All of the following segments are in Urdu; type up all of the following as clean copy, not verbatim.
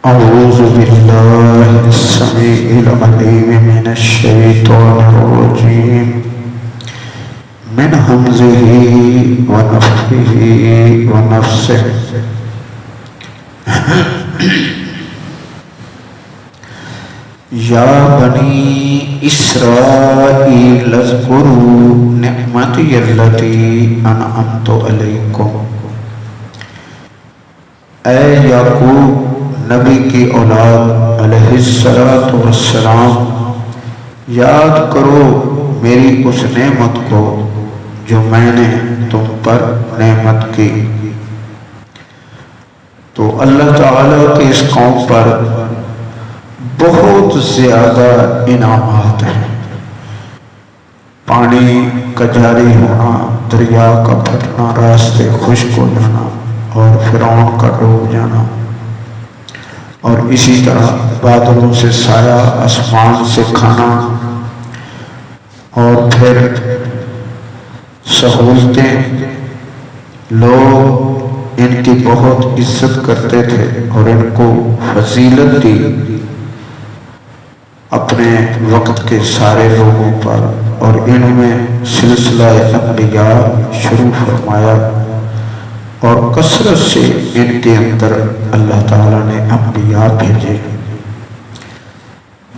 أعوذ بالله السميع العليم من الشيطان الرجيم من همزه ونفخه ونفسه يا بني إسرائيل اذكروا نعمتي التي أنعمت عليكم۔ اے یعقوب نبی کی اولاد علیہ الصلوۃ والسلام، یاد کرو میری اس نعمت کو جو میں نے تم پر نعمت کی۔ تو اللہ تعالیٰ کی اس قوم پر بہت زیادہ انعامات ہیں۔ پانی کا جاری ہونا، دریا کا پھٹنا، راستے خشک ہو جانا اور فرعون کا ڈوب جانا، اور اسی طرح بادلوں سے سایہ، آسمان سے کھانا، اور پھر سہولتیں۔ لوگ ان کی بہت عزت کرتے تھے اور ان کو فضیلت دی اپنے وقت کے سارے لوگوں پر، اور ان میں سلسلہ انبیاء شروع فرمایا، اور کثرت سے ان کے اندر اللہ تعالیٰ نے انبیاء بھیجے۔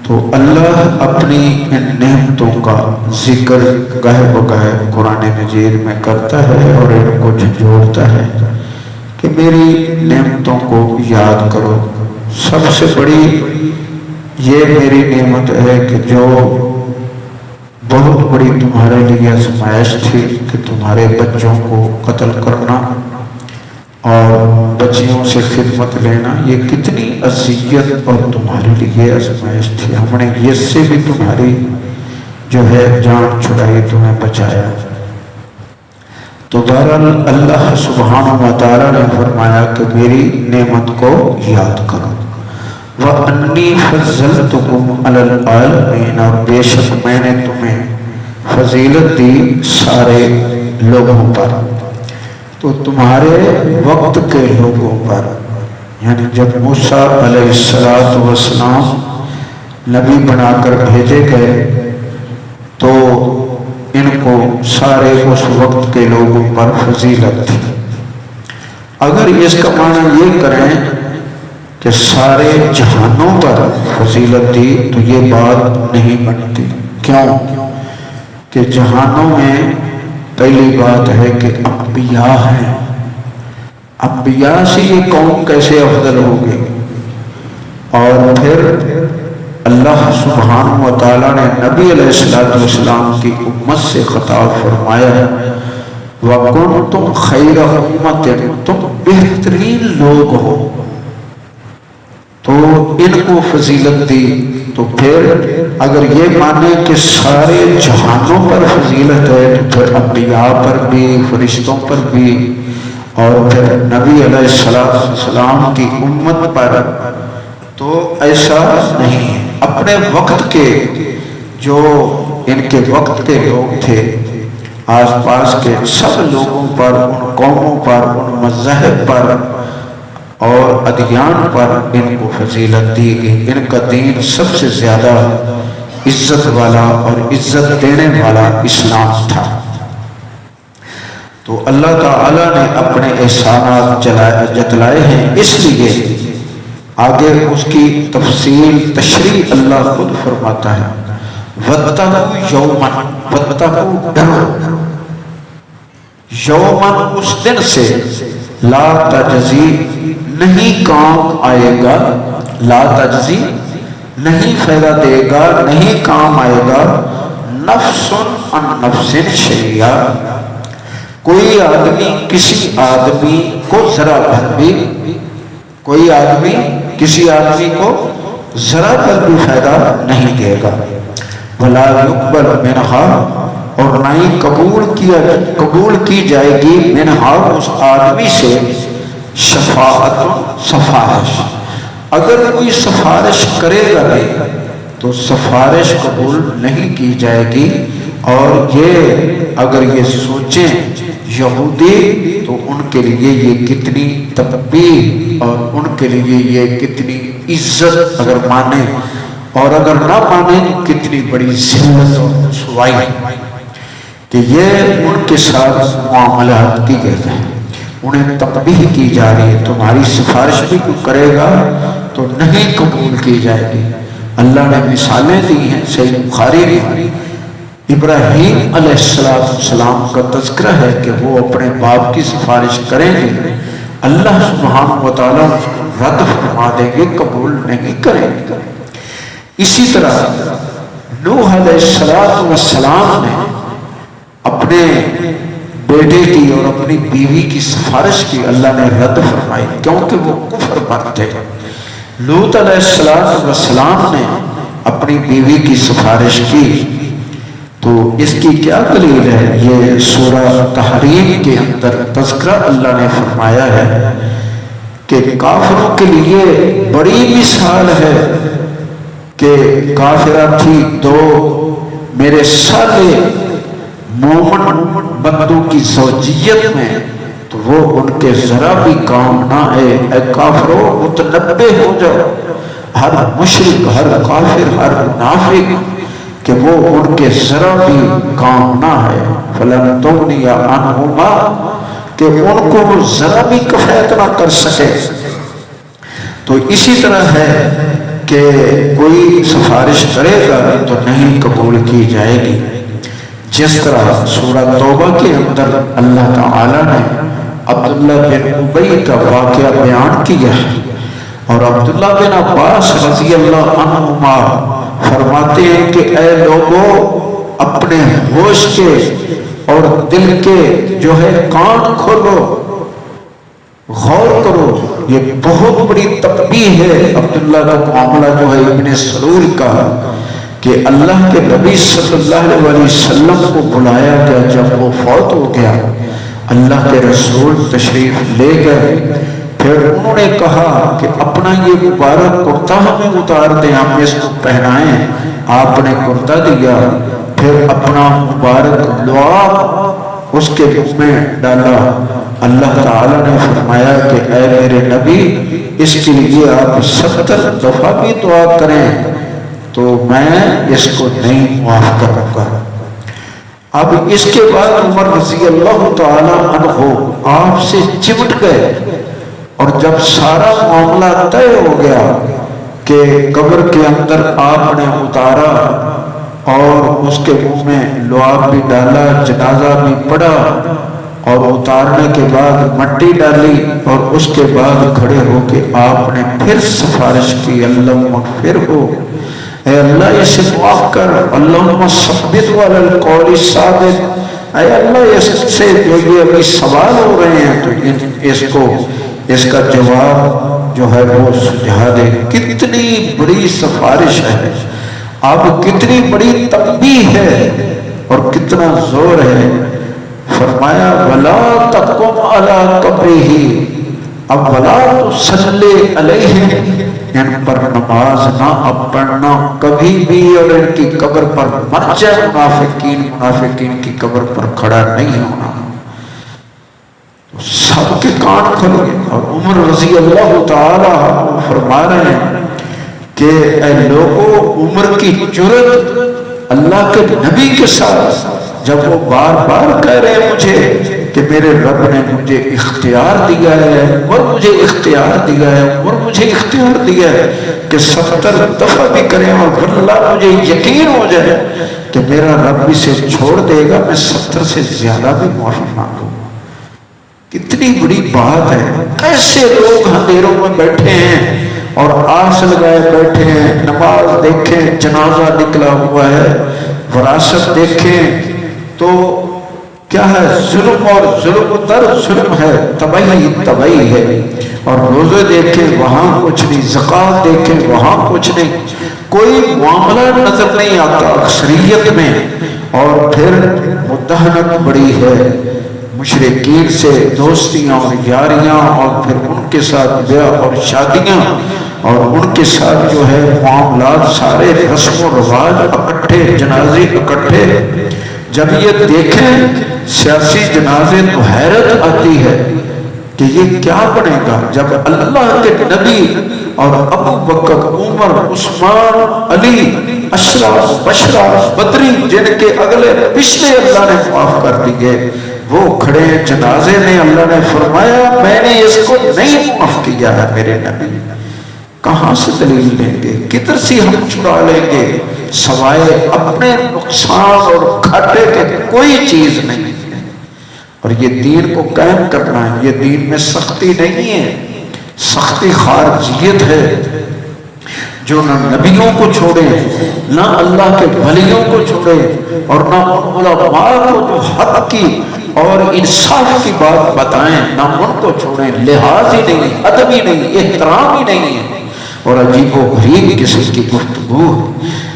تو اللہ اپنی ان نعمتوں کا ذکر گاہے بگاہے قرآن مجید میں کرتا ہے اور ان کو جھنجھوڑتا ہے کہ میری نعمتوں کو یاد کرو۔ سب سے بڑی یہ میری نعمت ہے کہ جو بہت بڑی تمہارے لیے آزمائش تھی کہ تمہارے بچوں کو قتل کرنا اور بچیوں سے خدمت لینا، یہ کتنی اذیت اور تمہارے لیے آزمائش تھی۔ ہم نے یہ سے بھی تمہاری جو ہے جان چھڑائی، تمہیں بچایا۔ تو بہرحال اللہ سبحانہ و تعالیٰ نے فرمایا کہ میری نعمت کو یاد کرو۔ وَأَنِّي فَضَّلْتُكُمْ عَلَى الْعَالَمِينَ، اور بے شک میں نے تمہیں فضیلت دی سارے لوگوں پر۔ تو تمہارے وقت کے لوگوں پر، یعنی جب موسیٰ علیہ السلام نبی بنا کر بھیجے گئے تو ان کو سارے اس وقت کے لوگوں پر فضیلت تھی۔ اگر اس کا معنی یہ کریں کہ سارے جہانوں پر فضیلت دی تو یہ بات نہیں بنتی۔ کیوں؟ کہ جہانوں میں پہلی بات ہے کہ انبیاء ہیں، انبیاء سے یہ قوم کیسے افضل ہوگی؟ اور پھر اللہ سبحانہ و تعالیٰ نے نبی علیہ السلام کی امت سے خطاب فرمایا ہے وَكُنْتُمْ خَيْرَ أُمَّةٍ، تم بہترین لوگ ہو، تو ان کو فضیلت دی۔ تو پھر اگر یہ مانے کہ سارے جہانوں پر فضیلت ہے تو پھر انبیاء پر بھی، فرشتوں پر بھی، اور پھر نبی علیہ السلام کی امت پر، تو ایسا نہیں ہے۔ اپنے وقت کے جو ان کے وقت کے لوگ تھے، آس پاس کے سب لوگوں پر، ان قوموں پر، ان مذاہب پر اور ادیان پر ان کو فضیلت دی گئی۔ ان کا دین سب سے زیادہ عزت والا اور عزت دینے والا اسلام تھا۔ تو اللہ تعالیٰ نے اپنے احسانات جتلائے ہیں، اس لیے آگے اس کی تفصیل تشریح اللہ خود فرماتا ہے وَاتَّقُوا يَوْمًا، وَاتَّقُوا ڈرو، یومن اس دن سے لا تجزی نہیں کام آئے گا، لا تجزی نہیں فائدہ دے گا، نہیں کام آئے گا، نفس عن نفس شیئا، کوئی آدمی کسی آدمی کو ذرا بھر بھی، کوئی آدمی کسی آدمی کو ذرا بھر بھی فائدہ نہیں دے گا۔ وَلَا يُقْبَلُ مِنْهَا، اور نہ ہی قبول کی جائے گی منہا اس آدمی سے شفاعت، سفارش۔ اگر کوئی سفارش کرے گا تو سفارش قبول نہیں کی جائے گی۔ اور یہ اگر یہ سوچیں یہودی تو ان کے لیے یہ کتنی تباہی اور ان کے لیے یہ کتنی عزت اگر مانے اور اگر نہ مانے تو کتنی بڑی ذلت اور رسوائی کہ یہ ان کے ساتھ معاملات کی گئے ہیں. انہیں تنبیہ کی جا رہی ہے تمہاری سفارش بھی کوئی کرے گا تو نہیں قبول کی جائے گی. اللہ نے مثالیں دی ہیں. صحیح بخاری میں ابراہیم علیہ السلام کا تذکرہ ہے کہ وہ اپنے باپ کی سفارش کریں گے, اللہ سبحانہ و تعالیٰ رد فرما دیں گے, قبول نہیں کریں گے. اسی طرح نوح علیہ السلام نے اپنے بیٹے کی اور اپنی بیوی کی سفارش کی, اللہ نے رد فرمائی کیونکہ وہ کفر پر تھے. لوط علیہ السلام نے اپنی بیوی کی سفارش کی تو اس کی کیا دلیل ہے؟ یہ سورہ تحریم کے اندر تذکرہ اللہ نے فرمایا ہے کہ کافروں کے لیے بڑی مثال ہے کہ کافرہ تھی دو میرے سالے مومن بندوں کی زوجیت میں, تو وہ ان کے ذرا بھی کام نہ ہے. اے کافروں متنبہ ہو جاؤ, ہر مشرک, ہر کافر, ہر منافق کہ وہ ان کے ذرا بھی کام نہ ہے. فلن تغنی عنہما کہ ان کو وہ ذرا بھی کفایت نہ کر سکے. تو اسی طرح ہے کہ کوئی سفارش کرے گا تو نہیں قبول کی جائے گی. جس طرح سورہ توبہ کے اندر اللہ تعالی نے عبداللہ بن ابی کا واقعہ بیان کیا ہے, اور عبداللہ بن عباس رضی اللہ عنہما فرماتے ہیں کہ اے لوگوں اپنے ہوش کے اور دل کے جو ہے کان کھولو, غور کرو. یہ بہت بڑی تنبیہ ہے عبداللہ کا معاملہ جو ہے ابن سلول کا, کہ اللہ کے نبی صلی اللہ علیہ وسلم کو بلایا گیا. جب وہ فوت ہو گیا اللہ کے رسول تشریف لے گئے, پھر انہوں نے کہا کہ اپنا یہ مبارک کرتا ہمیں اتار دیں, ہم اس کو پہنائیں. آپ نے کرتا دیا, پھر اپنا مبارک لعاب اس کے منہ میں ڈالا. اللہ تعالیٰ نے فرمایا کہ اے میرے نبی اس کے لیے آپ 70 دفعہ بھی دعا کریں تو میں اس کو نہیں معاف کروں گا. اب اس کے بعد عمر رضی اللہ تعالیٰ عنہ آپ سے چمٹ گئے, اور جب سارا معاملہ طے ہو گیا کہ قبر کے اندر آپ نے اتارا اور اس کے منہ میں لعاب بھی ڈالا, جنازہ بھی پڑا, اور اتارنے کے بعد مٹی ڈالی, اور اس کے بعد کھڑے ہو کے آپ نے پھر سفارش کی, اللہم اغفر ہو, اے اللہ اسے معاف کر, اللہم ثبت علی القول الثابت, اے اللہ اس سے جو یہ ابھی سوال ہو رہے ہیں تو اس کا جواب جو ہے وہ سجھا دے. کتنی بڑی سفارش ہے, اب کتنی بڑی تنبیہ ہے اور کتنا زور ہے. فرمایا ولا تقم علی قبرہ, اب ولا تصلی علیہ, ان پر نماز نہ پڑھنا کبھی بھی, اور ان کی قبر پر مر جائے. منافقین کی قبر پر کھڑا نہیں ہونا. سب کے کان کھل گئے, اور عمر رضی اللہ تعالی فرما رہے ہیں کہ اے لوگوں, عمر کی جرأت اللہ کے نبی کے ساتھ جب وہ بار بار کہہ رہے ہیں مجھے کہ میرے رب نے مجھے اختیار دیا ہے, اور مجھے اختیار دیا ہے, اور مجھے اختیار دیا ہے کہ 70 دفعہ بھی کریں, اور اللہ مجھے یقین ہو جائے کہ میرا رب اسے چھوڑ دے گا, میں 70 سے زیادہ بھی معافی مانگوں. کتنی بڑی بات ہے. کیسے لوگ اندھیروں میں بیٹھے ہیں اور آس لگائے بیٹھے ہیں, نماز دیکھیں جنازہ نکلا ہوا ہے, وراثت دیکھیں تو کیا ہے, ظلم اور ظلم در ظلم ہے, تباہی ہے. اور روزے دیکھیں وہاں کچھ نہیں, زکوٰۃ دیکھیں وہاں کچھ نہیں, کوئی معاملہ نظر نہیں آتا اکثریت میں. اور پھر مداہنت بڑی ہے, مشرکین سے دوستیاں اور یاریاں, اور پھر ان کے ساتھ بیاہ اور شادیاں, اور ان کے ساتھ جو ہے معاملات سارے رسم و رواج اکٹھے, جنازے اکٹھے. جب یہ دیکھیں سیاسی جنازے تو حیرت آتی ہے کہ یہ کیا بنے گا. جب اللہ کے نبی اور ابو بکر، عمر، عثمان، علی، اشرا، بشرا، بدری، جن کے اگلے پچھلے اللہ نے معاف کر دیے، وہ کھڑے ہیں جنازے میں، اللہ نے فرمایا میں نے اس کو نہیں معاف کیا ہے۔ میرے نبی کہاں سے دلیل لیں گے، کدھر سے ہم چھڑا لیں گے، سوائے اپنے نقصان اور گھاٹے کے کوئی چیز نہیں ہے۔ اور یہ دین کو قائم کرنا ہے، یہ دین میں سختی نہیں ہے، سختی خارجیت ہے، جو نہ نبیوں کو چھوڑے، نہ اللہ کے ولیوں کو چھوڑے، اور نہ علماء کو جو حق کی اور انصاف کی بات بتائیں، نہ ان کو چھوڑیں۔ لحاظ ہی نہیں، ادب ہی نہیں، احترام ہی نہیں ہے، اور عجیب و غریب قسم کی گفتگو۔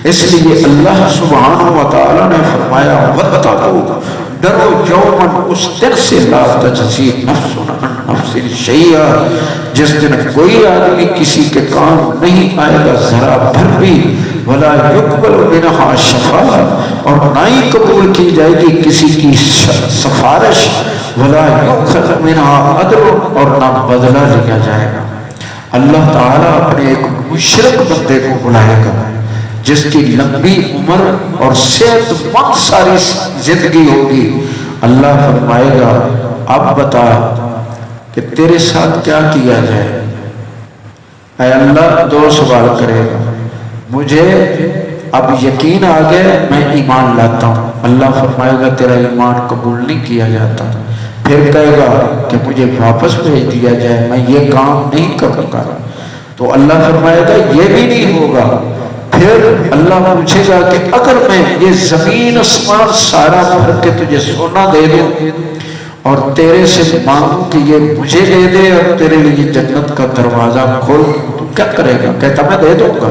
اس لیے اللہ سبحانہ و تعالیٰ نے فرمایا وَاتَّقُوا، ڈرو یوماً، اس دن سے لا تجزی نفس عن نفس شیئا، جس دن کوئی آدمی کسی کے کام نہیں آئے گا ذرا بھر بھی، ولا یقبل منہا شفاعۃ، اور نہ ہی قبول کی جائے گی کسی کی سفارش، ولا یؤخذ منہا عدل، اور نہ بدلہ لیا جائے گا۔ اللہ تعالیٰ اپنے ایک مشرک بندے کو بلائے گا جس کی لمبی عمر اور صحت مند ساری زندگی ہوگی۔ اللہ فرمائے گا اب بتا کہ تیرے ساتھ کیا کیا جائے۔ اے اللہ دو سوال کرے گا، مجھے اب یقین آ گیا، میں ایمان لاتا ہوں۔ اللہ فرمائے گا تیرا ایمان قبول نہیں کیا جاتا۔ پھر کہے گا کہ مجھے واپس بھیج دیا جائے، میں یہ کام نہیں کروں گا۔ تو اللہ فرمائے گا یہ بھی نہیں ہوگا۔ پھر اللہ پوچھے گا کہ اگر میں یہ زمین آسمان سارا بھر کے تجھے سونا دے دوں اور تیرے سے مانگوں کہ یہ مجھے دے دے اور تیرے لیے جنت کا دروازہ کھول، تو کیا کرے گا؟ کہتا میں دے دوں گا۔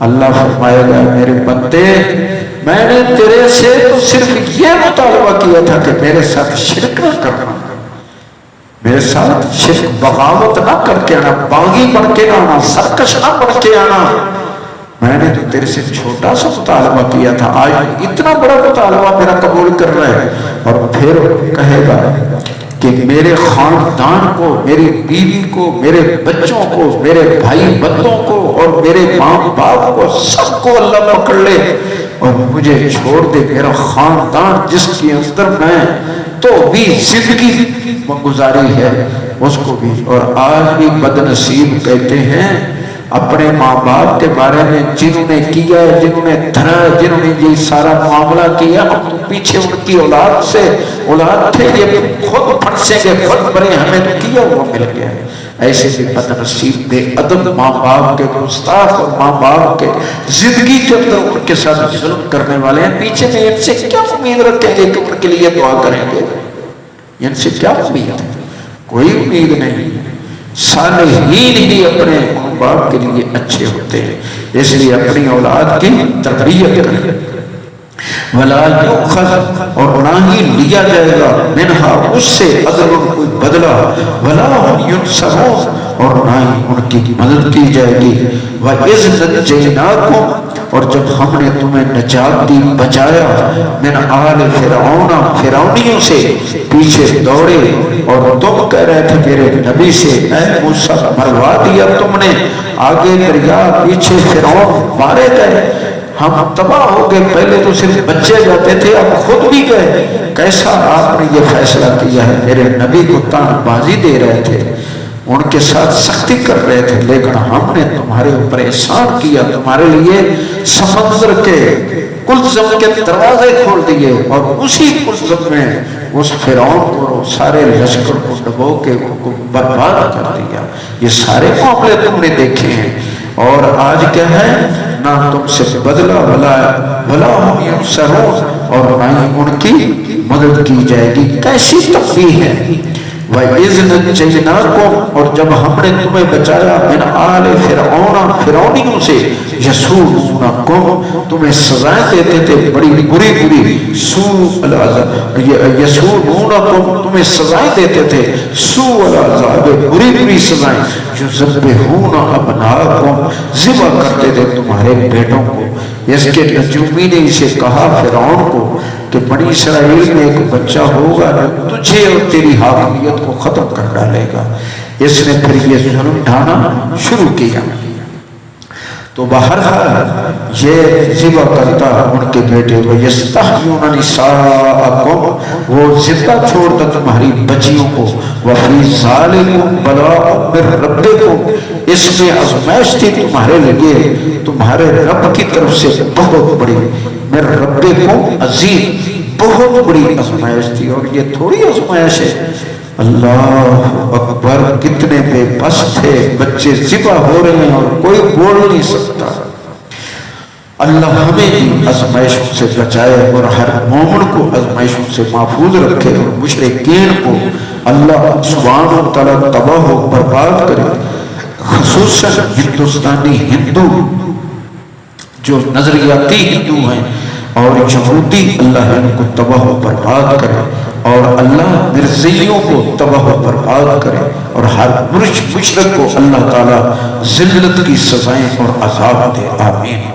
اللہ فرمائے گا میرے بندے، میں نے تیرے سے تو صرف یہ مطالبہ کیا تھا کہ میرے ساتھ شرک نہ کرنا، میرے ساتھ شرک بغاوت نہ کر کے آنا، باغی بن کے نہ آنا، سرکش نہ بن کے آنا۔ میں نے تو تیرے سے چھوٹا سا مطالبہ کیا تھا، آج اتنا بڑا مطالبہ میرا قبول کر رہا ہے۔ اور پھر کہے گا کہ میرے خاندان کو، میری بیوی کو، میرے بچوں کو، میرے بھائی بندوں کو اور میرے ماں باپ کو، سب کو اللہ پکڑ لے اور مجھے چھوڑ دے۔ میرا خاندان جس کے اندر میں تو بھی زندگی گزاری ہے اس کو بھی۔ اور آج بھی بد نصیب کہتے ہیں اپنے ماں باپ کے بارے میں، جنہوں نے کیا، جنہوں نے دھرا، جنہوں نے یہ سارا معاملہ کیا، ہم تو پیچھے ان کی اولاد سے اولاد تھے، یہ خود پھنسیں گے، خود برے، ہمیں تو کیا ہوا مل گیا ہے۔ ایسے بھی بد نصیب بے ادب ماں باپ کے گستاخ اور ماں باپ کے زندگی کے اندر ان کے ساتھ ظلم کرنے والے ہیں، پیچھے میں ان سے کیا امید رکھیں گے کہ ان کے لیے دعا کریں گے؟ ان سے کیا امید ہے؟ کوئی امید نہیں۔ صالحین ہی اپنے ماں باپ کے لیے اچھے ہوتے ہیں، اس لیے اپنی اولاد کی تربیت کریں۔ ولا یؤخذ، اور نہ ہی لیا جائے گا، منہا اس سے عدل کوئی بدلہ، ولا هم ينصرون، اور نہ ہی ان کی مدد کی جائے گی۔ وَإِذْ نَجَّيْنَاكُمْ، اور جب ہم نے تمہیں نجات دی، بچایا، من آل فرعون، فرعونیوں سے، پیچھے دوڑے اور تم کہہ رہے تھے میرے نبی سے اے موسیٰ مروا دیا تم نے، آگے دریا، پیچھے فرعون مارے گئے، ہم تباہ ہو گئے، پہلے تو صرف بچے جاتے تھے اب خود بھی گئے، کیسا آپ نے یہ فیصلہ کیا ہے؟ میرے نبی کو تان بازی دے رہے تھے، ان کے ساتھ سختی کر رہے تھے، لیکن ہم نے تمہارے اوپر احسان کیا، تمہارے لیے سمندر کے کلزم کے دروازے کھول دیے، اور اسی کلزم میں اس فرعون کو، سارے لشکر کو ڈبو کے ان کو برباد کر دیا۔ یہ سارے معاملے تم نے دیکھے ہیں، اور آج کیا ہے؟ نہ تم سے بدلہ، ولا هم ينصرون، اور نہ ہی ان کی مدد کی جائے گی۔ کیسی تقبیح ہے! وَإِذْ نَجَّيْنَاكُمْ، اور جب ہم نے تمہیں بچایا، من آل فرعون، فرعونیوں سے، يَسُومُونَكُمْ، تمہیں سزائیں دیتے تھے بڑی بری بری، سوء العذاب، يَسُومُونَكُمْ، تمہیں سزائیں دیتے تھے، سوء العذاب، بری بری سزائیں، يُذَبِّحُونَ أَبْنَاءَكُمْ، ذبح کرتے تھے تمہارے بیٹوں کو۔ اس کے نجومی نے اسے کہا فرعون کو کہ بنی اسرائیل میں ایک بچہ ہوگا جو تجھے اور تیری حاکمیت کو ختم کر ڈالے گا۔ اس نے پھر یہ ظلم ڈھانا شروع کیا. تو بہرحال یہ ذبح کرتا ان کے بیٹے وَيَسْتَحْيُونَ نِسَاءَكُمْ، وہ زندہ چھوڑتا تمہاری بچیوں کو. وَفِي ذَلِكُمْ بَلَاءٌ مِّن رَبِّكُمْ، اس میں آزمائش تھی تمہارے لیے تمہارے رب کی طرف سے بہت بڑی. مِّن رَبِّكُمْ عظیم، بہت بڑی آزمائش تھی. اور یہ تھوڑی آزمائش ہے. اللہ اکبر، کتنے بے بس تھے، بچے ذبح ہو رہے ہیں اور کوئی بول نہیں سکتا. اللہ ہمیں بھی آزمائشوں سے بچائے اور ہر مومن کو آزمائشوں سے محفوظ رکھے اور مشرکین کو اللہ سبحانہ و تعالیٰ تباہ و برباد کرے. خصوصاً ہندوستانی ہندو جو نظریاتی ہندو ہیں اور یہودی، اللہ ان کو تباہ و برباد کرے اور اللہ مرزیوں کو تباہ و برباد کرے اور ہر مشرک کو اللہ تعالیٰ ذلت کی سزائیں اور عذاب دے. آمین.